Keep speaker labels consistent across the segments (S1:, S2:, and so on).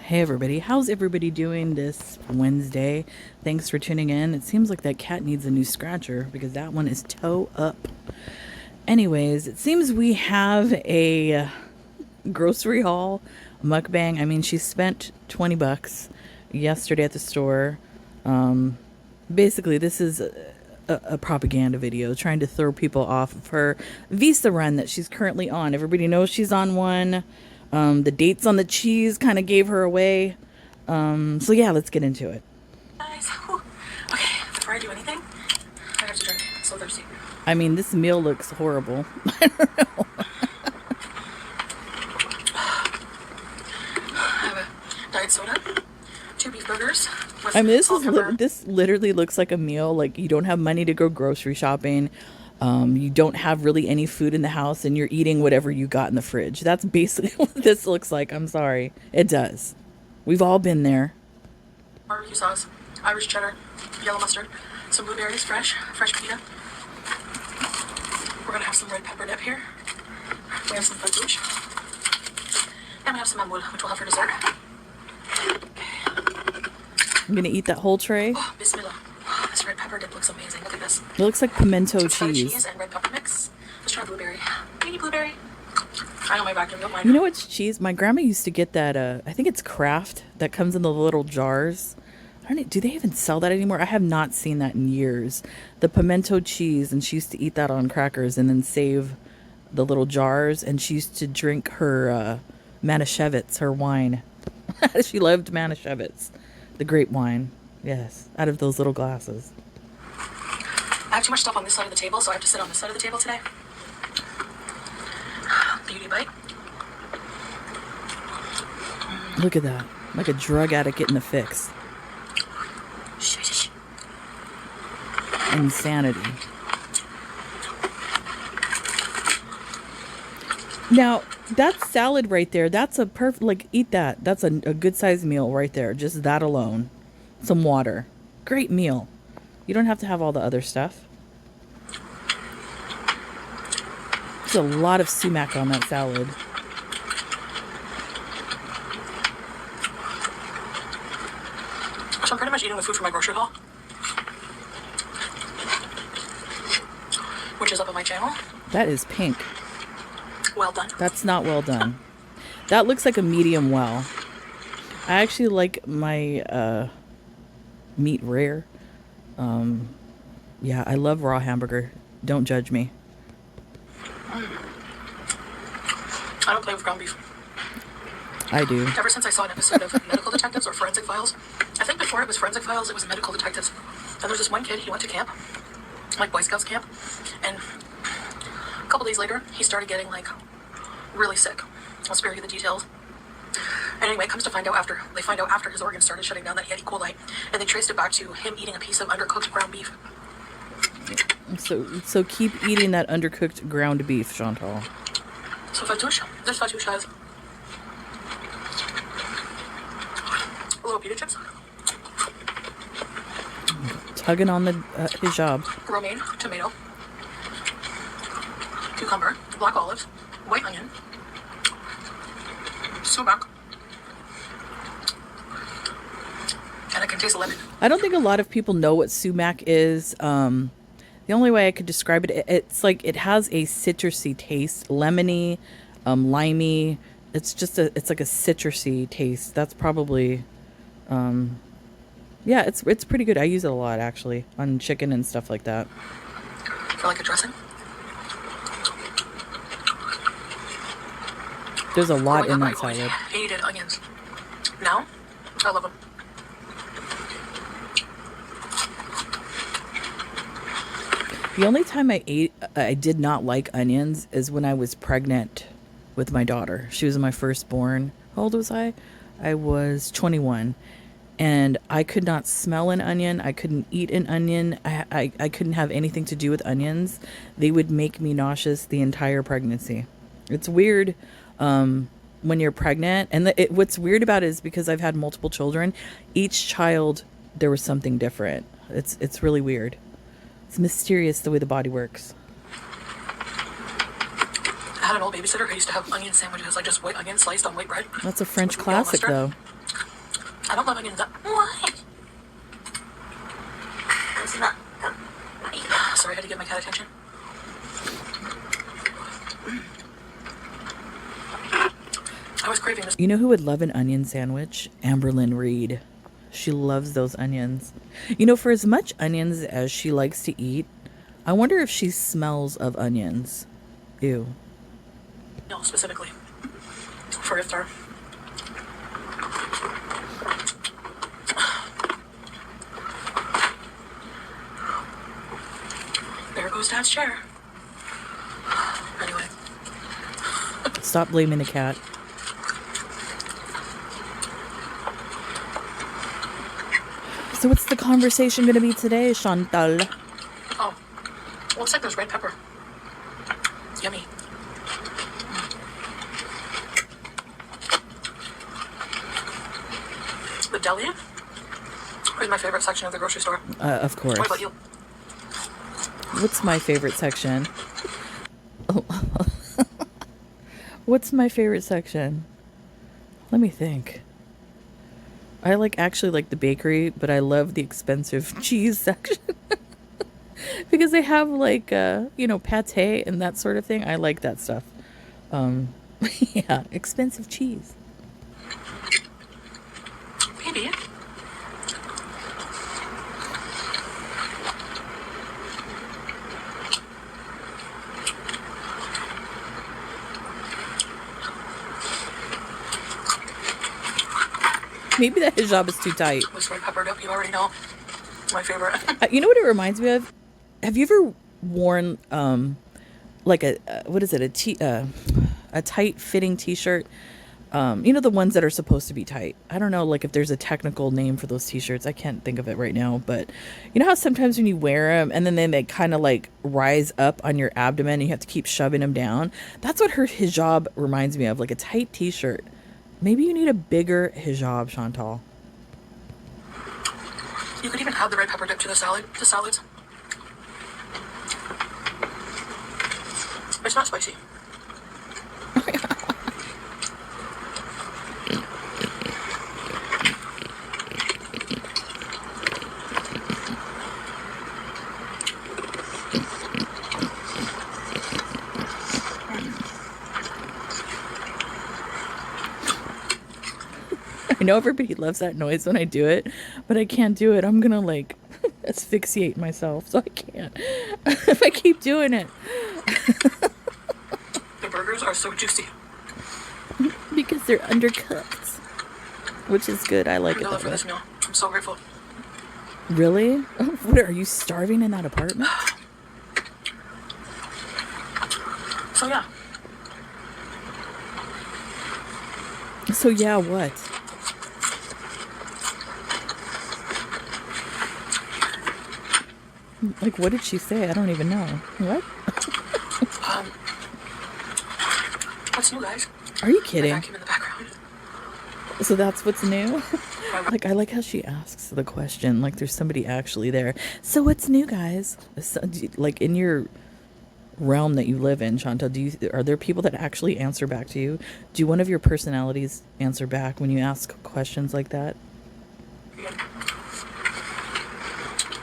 S1: Hey everybody, how's everybody doing this Wednesday? Thanks for tuning in. It seems like that cat needs a new scratcher because that one is toe up. Anyways, it seems we have a grocery haul mukbang. I mean, she spent 20 bucks yesterday at the store. Basically, this is a propaganda video trying to throw people off of her Visa run that she's currently on. Everybody knows she's on one. The dates on the cheese kind of gave her away. So yeah, let's get into it.
S2: Guys, okay, before I do anything, I have to drink. I'm so thirsty.
S1: I mean, this meal looks horrible. I don't know.
S2: I have a diet soda, 2 beef burgers.
S1: I mean, this literally looks like a meal. Like, you don't have money to go grocery shopping. You don't have really any food in the house and you're eating whatever you got in the fridge. That's basically what this looks like. I'm sorry. It does. We've all been there.
S2: Barbecue sauce, Irish cheddar, yellow mustard, some blueberries, fresh pita. We're gonna have some red pepper dip here. We have some fudge. And we have some amul, which we'll have for dessert.
S1: I'm gonna eat that whole tray.
S2: Oh, bismillah. This red pepper dip looks amazing. Look at this.
S1: It looks like pimento
S2: cheese.
S1: cheese.
S2: And red pepper mix. Let's try blueberry. Mini blueberry. I know my vacuum don't mind.
S1: You know what's cheese? My grandma used to get that, I think it's Kraft, that comes in the little jars. I don't know, do they even sell that anymore? I have not seen that in years. The pimento cheese, and she used to eat that on crackers and then save the little jars, and she used to drink her Manischewitz, her wine. She loved Manischewitz, the grape wine. Yes, out of those little glasses.
S2: I have too much stuff on this side of the table, so I have to sit on this side of the table today. Beauty bite.
S1: Look at that. Like a drug addict getting a fix. Insanity. Now, that salad right there, that's a perfect, like, eat that. That's a good sized meal right there. Just that alone. Some water. Great meal. You don't have to have all the other stuff. There's a lot of sumac on that salad.
S2: So I'm pretty much eating the food from my grocery haul, which is up on my channel.
S1: That is pink.
S2: Well done.
S1: That's not well done. That looks like a medium well. I actually like my meat rare. Yeah, I love raw hamburger. Don't judge me.
S2: I don't play with ground beef.
S1: I do.
S2: Ever since I saw an episode of Medical Detectives or Forensic Files, I think before it was Forensic Files, it was Medical Detectives. And there's this one kid, he went to camp, like Boy Scouts camp, and a couple days later, he started getting, like, really sick. I'll spare you the details. And anyway, it comes to find out after, they find out after his organs started shutting down that he had E. coli, and they traced it back to him eating a piece of undercooked ground beef.
S1: So keep eating that undercooked ground beef, Chantal.
S2: So fattoush, this fattoush has little pita chips,
S1: Tugging on the hijab.
S2: romaine, tomato, cucumber, black olives, white onion, sumac, and I can taste the lemon.
S1: I don't think a lot of people know what sumac is. The only way I could describe it, it's like it has a citrusy taste, lemony, limey. It's like a citrusy taste. That's probably, yeah, it's pretty good. I use it a lot actually on chicken and stuff like that.
S2: For like a dressing.
S1: There's a lot
S2: Growing
S1: in
S2: up, I
S1: that
S2: always
S1: salad.
S2: hated onions. Now, I love them.
S1: The only time I did not like onions is when I was pregnant with my daughter. She was my firstborn. How old was I? I was 21. And I could not smell an onion. I couldn't eat an onion. I couldn't have anything to do with onions. They would make me nauseous the entire pregnancy. It's weird when you're pregnant. And what's weird about it is because I've had multiple children, each child, there was something different. It's really weird. It's mysterious the way the body works.
S2: I had an old babysitter who used to have onion sandwiches, like just white onion sliced on white bread.
S1: That's a French
S2: With yellow
S1: classic,
S2: mustard.
S1: though.
S2: I don't love onions. Why? Sorry, I had to give my cat attention. I was craving this.
S1: You know who would love an onion sandwich? Amberlyn Reed. She loves those onions. You know, for as much onions as she likes to eat, I wonder if she smells of onions. Ew.
S2: meal specifically for iftar. There goes Dad's chair. Anyway.
S1: Stop blaming the cat. So what's the conversation going to be today, Chantal?
S2: Oh, looks like there's red pepper. Yummy. The deli is my favorite section of the grocery store.
S1: Of course.
S2: What about you?
S1: What's my favorite section? What's my favorite section? Let me think. I actually like the bakery, but I love the expensive cheese section. Because they have pate and that sort of thing. I like that stuff. Yeah, expensive cheese.
S2: Maybe.
S1: Maybe that hijab is too tight.
S2: This red peppered up, you already know. My favorite.
S1: You know what it reminds me of? Have you ever worn a tight fitting t-shirt? The ones that are supposed to be tight. I don't know if there's a technical name for those t-shirts. I can't think of it right now, but you know how sometimes when you wear them and then they kind of rise up on your abdomen and you have to keep shoving them down? That's what her hijab reminds me of, like a tight t-shirt. Maybe you need a bigger hijab, Chantal.
S2: You could even add the red pepper dip to the salads. It's not spicy.
S1: I know everybody loves that noise when I do it, but I can't do it. I'm gonna asphyxiate myself, so I can't if I keep doing it.
S2: The burgers are so juicy.
S1: Because they're undercooked, which is good. I like it that
S2: For
S1: way.
S2: this meal. I'm so grateful.
S1: Really? What are you starving in that apartment?
S2: So yeah.
S1: So yeah, what? What did she say? I don't even know. What?
S2: What's new, guys?
S1: Are you
S2: My
S1: kidding?
S2: vacuum in the background.
S1: So that's what's new? I like how she asks the question like there's somebody actually there. So what's new, guys? So, in your realm that you live in, Chantal, are there people that actually answer back to you? Do one of your personalities answer back when you ask questions like that?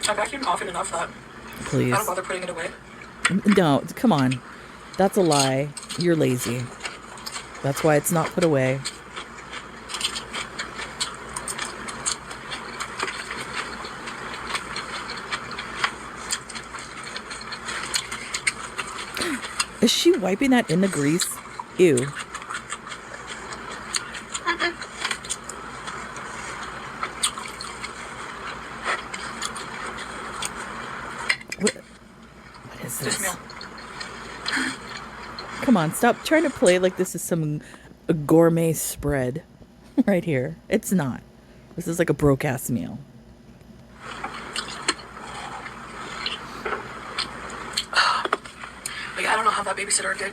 S2: I vacuum often enough that
S1: Please.
S2: I don't bother putting it away.
S1: No, come on. That's a lie. You're lazy. That's why it's not put away. Is she wiping that in the grease? Ew. Come on, stop trying to play like this is some a gourmet spread right here. It's not. This is like a broke-ass meal.
S2: Like, I don't know how that babysitter did.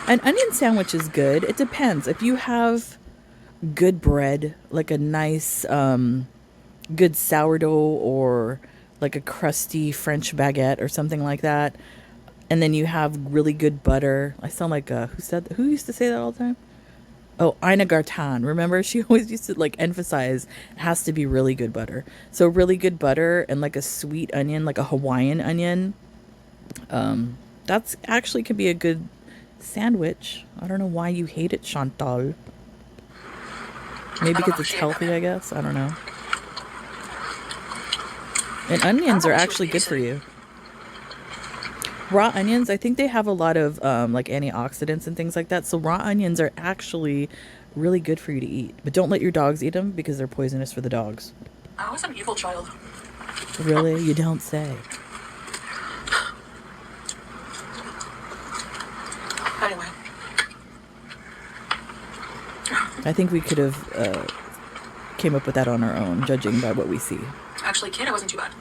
S1: An onion sandwich is good. It depends. If you have good bread, like a nice, good sourdough or like a crusty French baguette or something like that, and then you have really good butter. I sound like who used to say that all the time? Oh, Ina Gartan. Remember, she always used to like emphasize it has to be really good butter. So really good butter and like a sweet onion, like a Hawaiian onion. That's actually could be a good sandwich. I don't know why you hate it, Chantal. Maybe because it's healthy, I guess. I don't know. And onions are actually good for you. Raw onions, I think they have a lot of like antioxidants and things like that. So raw onions are actually really good for you to eat. But don't let your dogs eat them because they're poisonous for the dogs.
S2: I was an evil child.
S1: Really? You don't say.
S2: Anyway.
S1: I think we could have came up with that on our own, judging by what we see.
S2: Actually, kid, it wasn't too bad.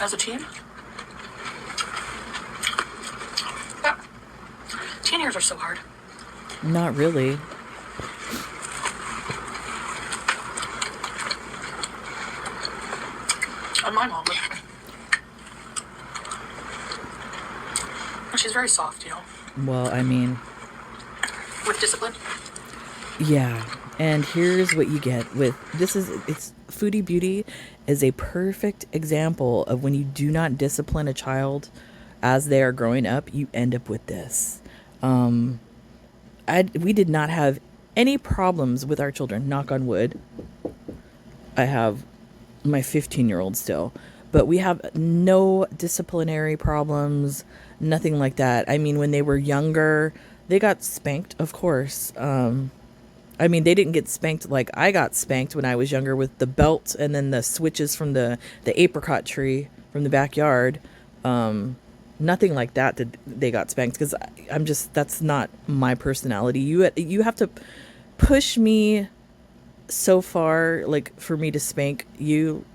S2: As a teen? Yeah. Teen years are so hard.
S1: Not really.
S2: And my mom, she's very soft, you know.
S1: Well, I mean,
S2: With discipline.
S1: yeah. And here's what you get with it's Foodie Beauty is a perfect example of when you do not discipline a child as they are growing up, you end up with this. We did not have any problems with our children, knock on wood. I have my 15-year-old still, but we have no disciplinary problems, nothing like that. I mean, when they were younger, they got spanked, of course. I mean, they didn't get spanked like I got spanked when I was younger with the belt and then the switches from the apricot tree from the backyard. Nothing like that did they got spanked because I'm just, that's not my personality. You have to push me so far, like for me to spank you.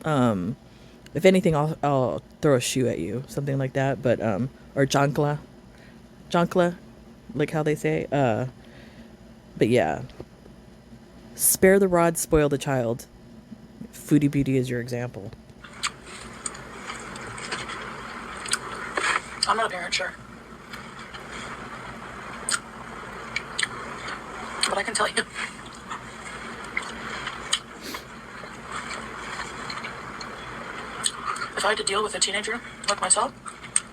S1: If anything, I'll throw a shoe at you, something like that. But or chancla, like how they say. But yeah, spare the rod, spoil the child. Foodie Beauty is your example.
S2: I'm not a parent, sure. But I can tell you. If I had to deal with a teenager like myself,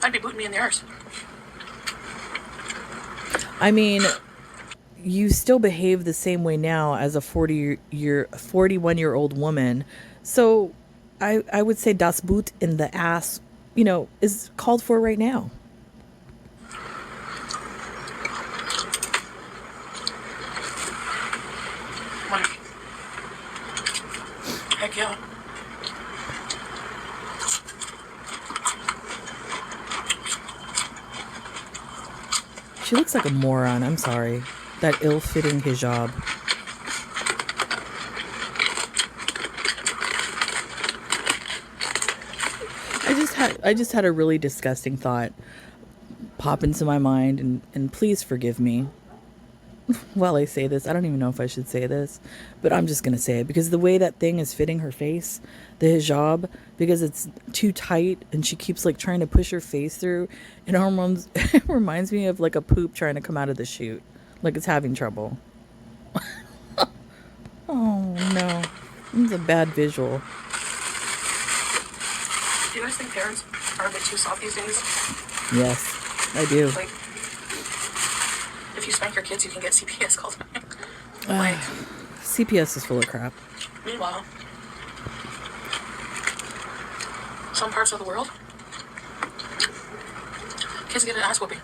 S2: I'd be booting me in the arse.
S1: I mean, you still behave the same way now as a 41-year-old woman. So I would say das Boot in the ass, is called for right now.
S2: Heck yeah.
S1: She looks like a moron. I'm sorry. That ill-fitting hijab. I just had a really disgusting thought pop into my mind, and please forgive me while I say this. I don't even know if I should say this, but I'm just gonna say it because the way that thing is fitting her face, the hijab, because it's too tight and she keeps like trying to push her face through, it almost reminds me of like a poop trying to come out of the chute, like it's having trouble. Oh no, it's a bad visual.
S2: Do you guys think parents are a bit too soft these days?
S1: Yes, I do.
S2: Like, if you spank your kids, you can get CPS called.
S1: CPS is full of crap.
S2: Meanwhile, some parts of the world, kids get an ass whooping.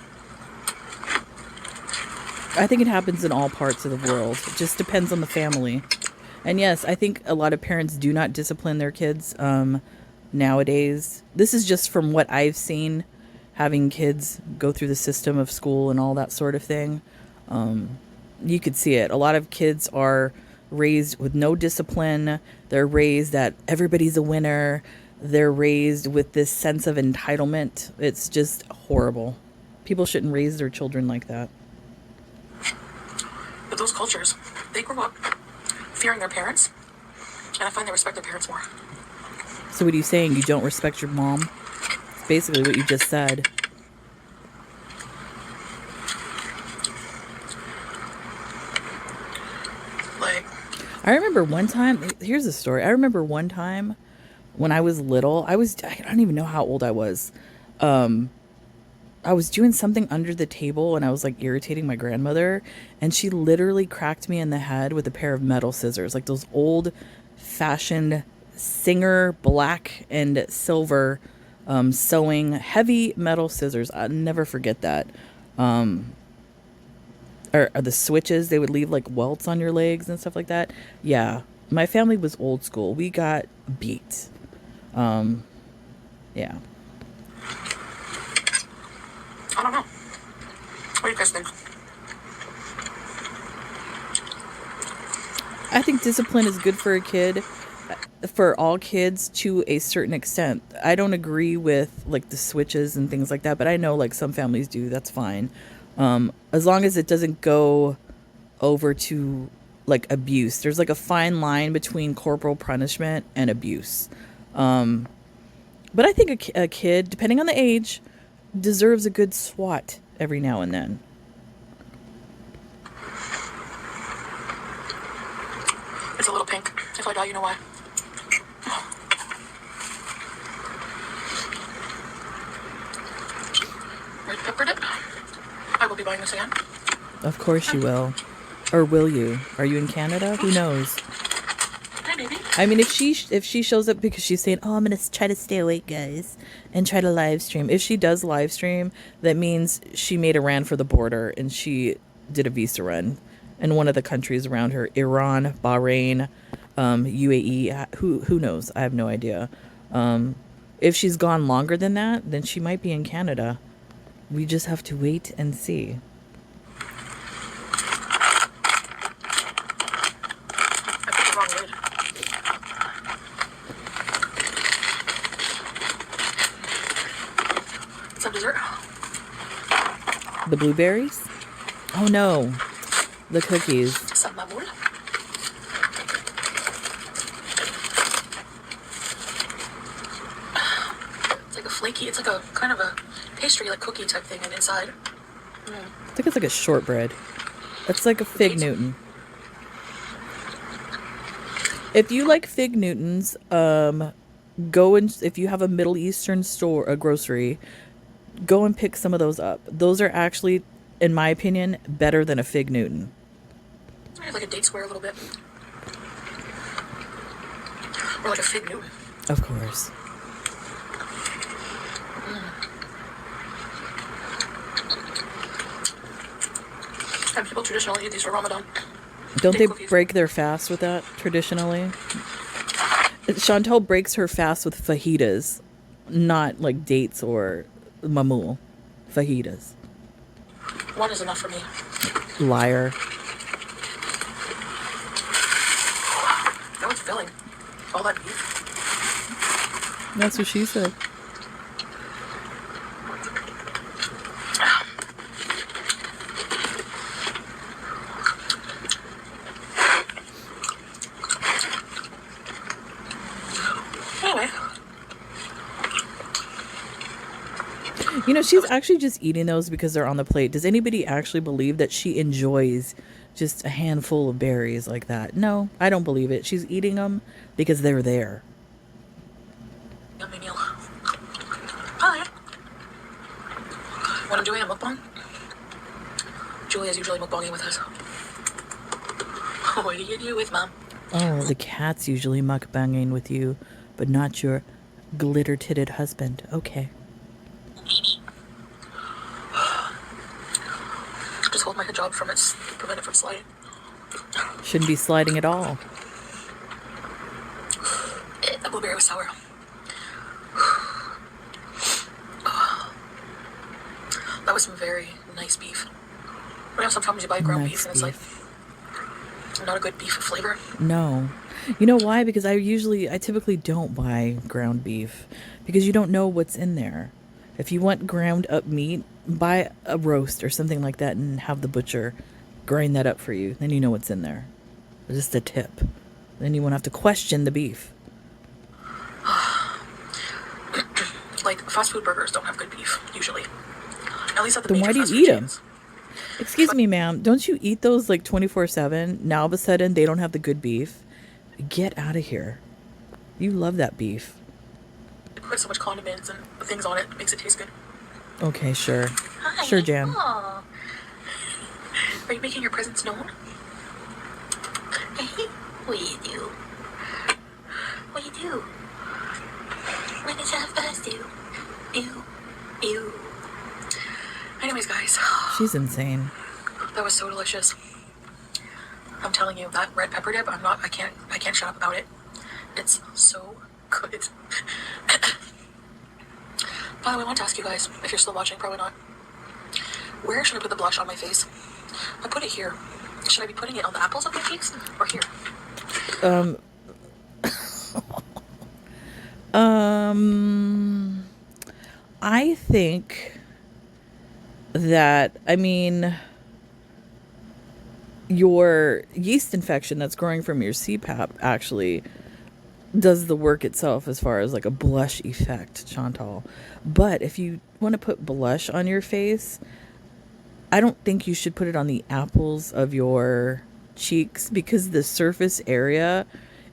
S1: I think it happens in all parts of the world. It just depends on the family. And yes, I think a lot of parents do not discipline their kids nowadays. This is just from what I've seen, having kids go through the system of school and all that sort of thing. You could see it. A lot of kids are raised with no discipline. They're raised that everybody's a winner. They're raised with this sense of entitlement. It's just horrible. People shouldn't raise their children like that.
S2: But those cultures, they grow up fearing their parents, and I find they respect their parents more.
S1: So what are you saying? You don't respect your mom? It's basically what you just said.
S2: Like,
S1: I remember one time, here's a story. I remember one time when I was little, I don't even know how old I was. I was doing something under the table and I was like irritating my grandmother, and she literally cracked me in the head with a pair of metal scissors, like those old fashioned Singer black and silver sewing heavy metal scissors. I'll never forget that. Or the switches, they would leave like welts on your legs and stuff like that. Yeah, my family was old school. We got beat. Yeah.
S2: I don't know. What do you guys think?
S1: I think discipline is good for a kid, for all kids to a certain extent. I don't agree with like the switches and things like that, but I know like some families do. That's fine. As long as it doesn't go over to like abuse. There's like a fine line between corporal punishment and abuse. But I think a kid, depending on the age, deserves a good swat every now and then.
S2: It's a little pink. If I die, you know why. Red pepper dip. I will be buying this again.
S1: Of course you will. Or will you? Are you in Canada? Who knows?
S2: Hey, baby.
S1: I mean, if she shows up because she's saying, "Oh, I'm gonna try to stay awake, guys, and try to live stream." If she does live stream, that means she made a run for the border and she did a visa run in one of the countries around her: Iran, Bahrain, UAE. Who knows? I have no idea. If she's gone longer than that, then she might be in Canada. We just have to wait and see.
S2: Some dessert.
S1: The blueberries? Oh no, the cookies.
S2: Some mamoul. It's like a flaky, it's like a kind of a pastry, like cookie type thing, and inside.
S1: I think it's like a shortbread. It's like a fig Newton. If you like fig Newtons, go and if you have a Middle Eastern store, a grocery, go and pick some of those up. Those are actually, in my opinion, better than a fig Newton.
S2: Like a date square a little bit. Or like a fig Newton.
S1: Of course.
S2: And people traditionally eat these for Ramadan.
S1: Don't they
S2: cookies.
S1: break their fast with that traditionally? Chantel breaks her fast with fajitas, not like dates or mamoul. Fajitas.
S2: One is enough for me.
S1: Liar.
S2: That was filling. All that beef.
S1: That's what she said.
S2: Anyway.
S1: You know, she's actually just eating those because they're on the plate. Does anybody actually believe that she enjoys just a handful of berries like that? No, I don't believe it. She's eating them because they're there.
S2: Yummy meal. Hi. When I'm doing a mukbang, Julia's usually mukbanging with us. What do you do with Mom?
S1: Oh, the cat's usually mukbanging with you, but not your Glitter-titted husband. Okay.
S2: Just hold my hijab from its prevent it from sliding.
S1: Shouldn't be sliding at all.
S2: The blueberry was sour. That was some very nice beef. You know, sometimes you buy ground beef and it's like not a good beef flavor.
S1: No. You know why? Because I typically don't buy ground beef because you don't know what's in there. If you want ground up meat, buy a roast or something like that and have the butcher grind that up for you. Then you know what's in there. Just a tip. Then you won't have to question the beef.
S2: Like fast food burgers don't have good beef usually. At least at the
S1: Then
S2: major
S1: why do
S2: fast
S1: you
S2: food
S1: eat them?
S2: chains.
S1: Excuse me, ma'am. Don't you eat those like 24/7? Now all of a sudden they don't have the good beef. Get out of here. You love that beef.
S2: They put so much condiments and things on it, it makes it taste good.
S1: Okay, sure.
S2: Hi.
S1: Sure, Jan.
S2: Aw. Are you making your presence known? What do you do? What do you do? What does that first do? Ew. Ew. Anyways, guys.
S1: She's insane.
S2: That was so delicious. I'm telling you, that red pepper dip, I can't shut up about it. It's so good. By the way, I want to ask you guys, if you're still watching, probably not. Where should I put the blush on my face? I put it here. Should I be putting it on the apples of my cheeks or here?
S1: I think that, your yeast infection that's growing from your CPAP actually does the work itself as far as like a blush effect, Chantal. But if you want to put blush on your face, I don't think you should put it on the apples of your cheeks because the surface area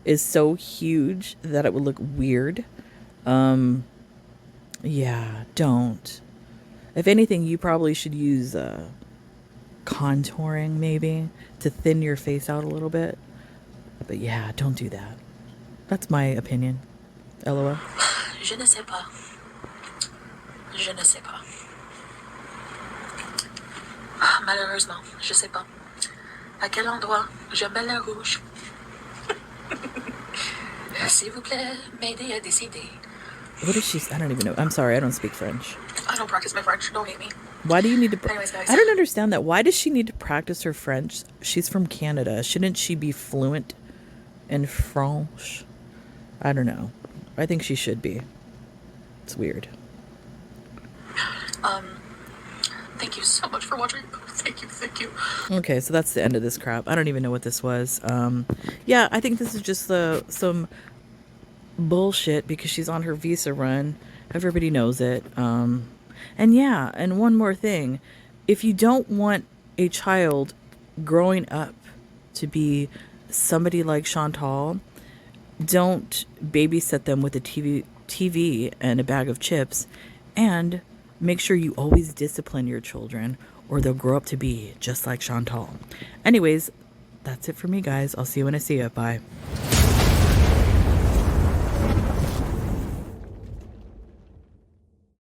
S1: is so huge that it would look weird. Yeah, don't. If anything, you probably should use contouring maybe to thin your face out a little bit. But yeah, don't do that. That's my opinion. LOL.
S2: Je ne sais pas. Je ne sais pas. Malheureusement, je sais pas. À quel endroit je mets le rouge? S'il vous plaît, m'aider à décider.
S1: What is she? I don't even know. I'm sorry, I don't speak French.
S2: I don't practice my French. Don't hate me.
S1: Why do you need to...
S2: Anyways, guys.
S1: I don't understand that. Why does she need to practice her French? She's from Canada. Shouldn't she be fluent in French? I don't know. I think she should be. It's weird.
S2: Thank you so much for watching. Thank you.
S1: Okay, so that's the end of this crap. I don't even know what this was. Yeah, I think this is just some bullshit because she's on her visa run. Everybody knows it. And yeah, and one more thing. If you don't want a child growing up to be somebody like Chantal, don't babysit them with a TV and a bag of chips, and make sure you always discipline your children or they'll grow up to be just like Chantal. Anyways, that's it for me, guys. I'll see you when I see you. Bye.